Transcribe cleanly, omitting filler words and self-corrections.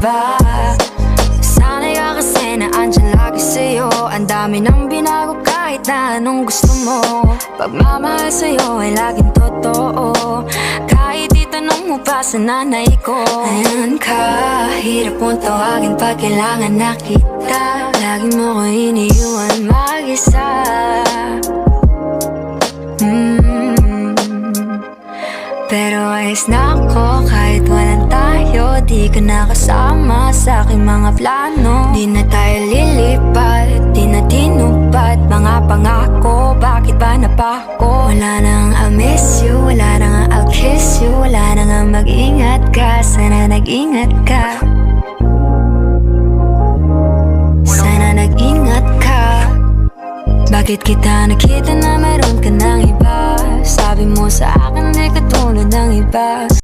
iba. Sanay ka kasi na andyan lagi sa'yo. Ang dami nang binago kahit na anong gusto mo. Pagmamahal sa'yo ay laging totoo. Kahit itanong mo pa sa nanay ko. Ayan ka, hirap mong tawagin pag kailangan na kita. Lagi mo ko iniiwan mag-isa. Pero ayos na ako kahit walang tayo. Di ka nakasama sa aking mga plano. Di na tayo lilipat, di na tinupad mga pangako. Bakit ba napako? Wala nang I'll miss you, wala nang I'll kiss you. Wala nang mag-ingat ka, sana nag-ingat ka. Sana nag-ingat ka. Bakit kita nakita na meron ka ng iba? Sabi mo sa akin ay katulad ng iba.